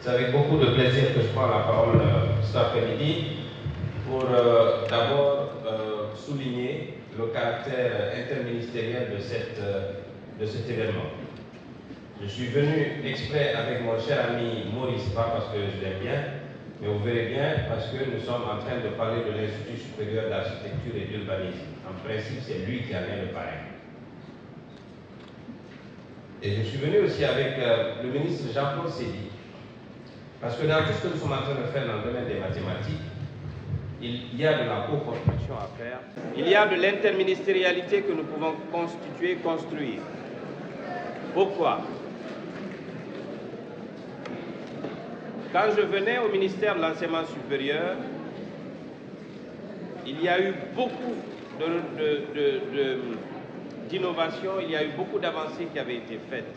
C'est avec beaucoup de plaisir que je prends la parole cet après-midi pour d'abord souligner le caractère interministériel de cet événement. Je suis venu exprès avec mon cher ami Maurice, pas parce que je l'aime bien, mais vous verrez bien parce que nous sommes en train de parler de l'Institut supérieur d'architecture et d'urbanisme. En principe, c'est lui qui en est le parrain. Et je suis venu aussi avec le ministre Jean-Paul Sédi, parce que dans tout ce que nous sommes en train de faire dans le domaine des mathématiques, il y a de la co-construction à faire. Il y a de l'interministérialité que nous pouvons constituer, construire. Pourquoi? Quand je venais au ministère de l'Enseignement supérieur, il y a eu beaucoup d'innovations, il y a eu beaucoup d'avancées qui avaient été faites.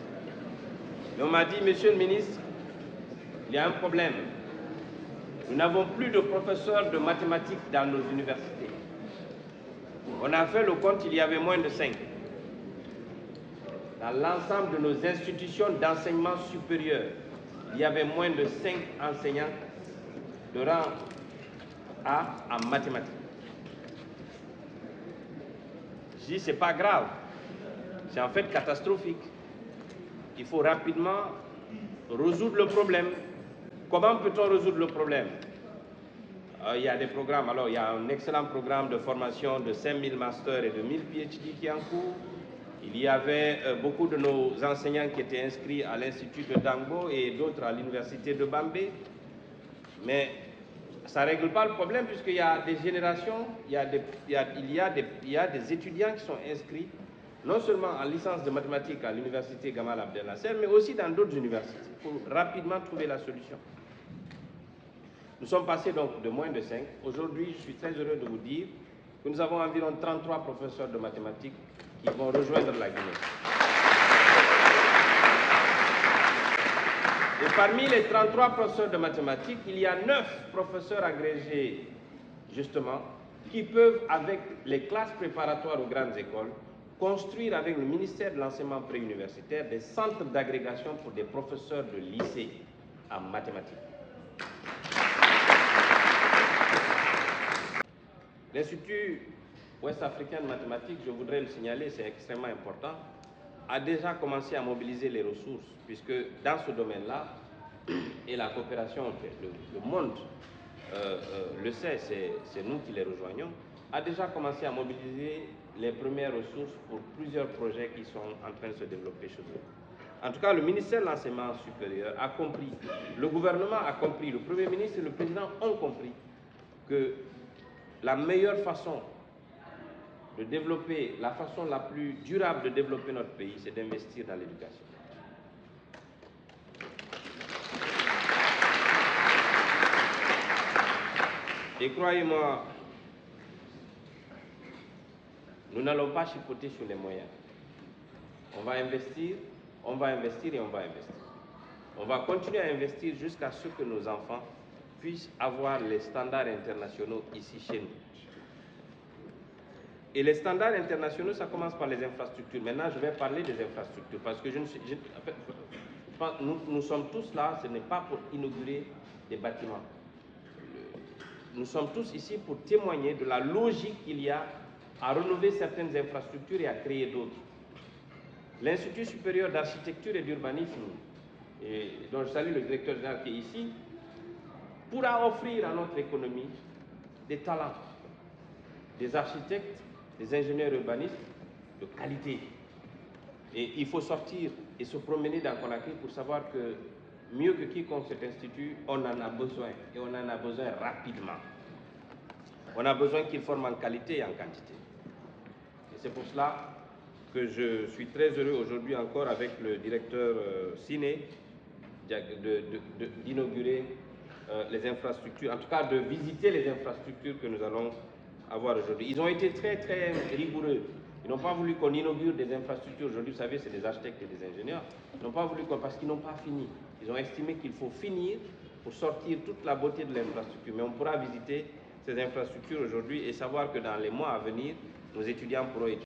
Mais on m'a dit, monsieur le ministre, il y a un problème. Nous n'avons plus de professeurs de mathématiques dans nos universités. On a fait le compte, il y avait moins de 5. Dans l'ensemble de nos institutions d'enseignement supérieur, il y avait moins de 5 enseignants de rang A en mathématiques. Je dis, c'est pas grave, c'est en fait catastrophique. Il faut rapidement résoudre le problème. Comment peut-on résoudre le problème? Il y a des programmes, alors il y a un excellent programme de formation de 5000 masters et de 1000 PhD qui est en cours. Il y avait beaucoup de nos enseignants qui étaient inscrits à l'Institut de Dangbo et d'autres à l'Université de Bambey. Mais ça ne règle pas le problème puisqu'il y a des générations, il y a des étudiants qui sont inscrits non seulement en licence de mathématiques à l'Université Gamal Abdel Nasser, mais aussi dans d'autres universités pour rapidement trouver la solution. Nous sommes passés donc de moins de 5. Aujourd'hui, je suis très heureux de vous dire que nous avons environ 33 professeurs de mathématiques qui vont rejoindre la Guinée. Et parmi les 33 professeurs de mathématiques, il y a 9 professeurs agrégés, justement, qui peuvent, avec les classes préparatoires aux grandes écoles, construire avec le ministère de l'enseignement préuniversitaire des centres d'agrégation pour des professeurs de lycée en mathématiques. L'Institut ouest-africain de mathématiques, je voudrais le signaler, c'est extrêmement important, a déjà commencé à mobiliser les ressources, puisque dans ce domaine-là, et la coopération, le monde le sait, c'est nous qui les rejoignons, a déjà commencé à mobiliser les premières ressources pour plusieurs projets qui sont en train de se développer chez eux. En tout cas, le ministère de l'Enseignement supérieur a compris, le gouvernement a compris, le Premier ministre et le Président ont compris que la meilleure façon de développer, la façon la plus durable de développer notre pays, c'est d'investir dans l'éducation. Et croyez-moi, nous n'allons pas chipoter sur les moyens. On va investir et on va investir. On va continuer à investir jusqu'à ce que nos enfants puissent avoir les standards internationaux ici chez nous. Et les standards internationaux, ça commence par les infrastructures. Maintenant, je vais parler des infrastructures parce que nous sommes tous là, ce n'est pas pour inaugurer des bâtiments. Nous sommes tous ici pour témoigner de la logique qu'il y a à rénover certaines infrastructures et à créer d'autres. L'Institut supérieur d'architecture et d'urbanisme, dont je salue le directeur général qui est ici, pourra offrir à notre économie des talents, des architectes, des ingénieurs urbanistes de qualité. Et il faut sortir et se promener dans Conakry pour savoir que mieux que quiconque cet institut, on en a besoin et on en a besoin rapidement. On a besoin qu'il forme en qualité et en quantité. Et c'est pour cela que je suis très heureux aujourd'hui encore avec le directeur Siné d'inaugurer les infrastructures, en tout cas de visiter les infrastructures que nous allons avoir aujourd'hui. Ils ont été très rigoureux. Ils n'ont pas voulu qu'on inaugure des infrastructures. Aujourd'hui, vous savez, c'est des architectes et des ingénieurs. Ils n'ont pas voulu parce qu'ils n'ont pas fini. Ils ont estimé qu'il faut finir pour sortir toute la beauté de l'infrastructure. Mais on pourra visiter ces infrastructures aujourd'hui et savoir que dans les mois à venir, nos étudiants pourront étudier.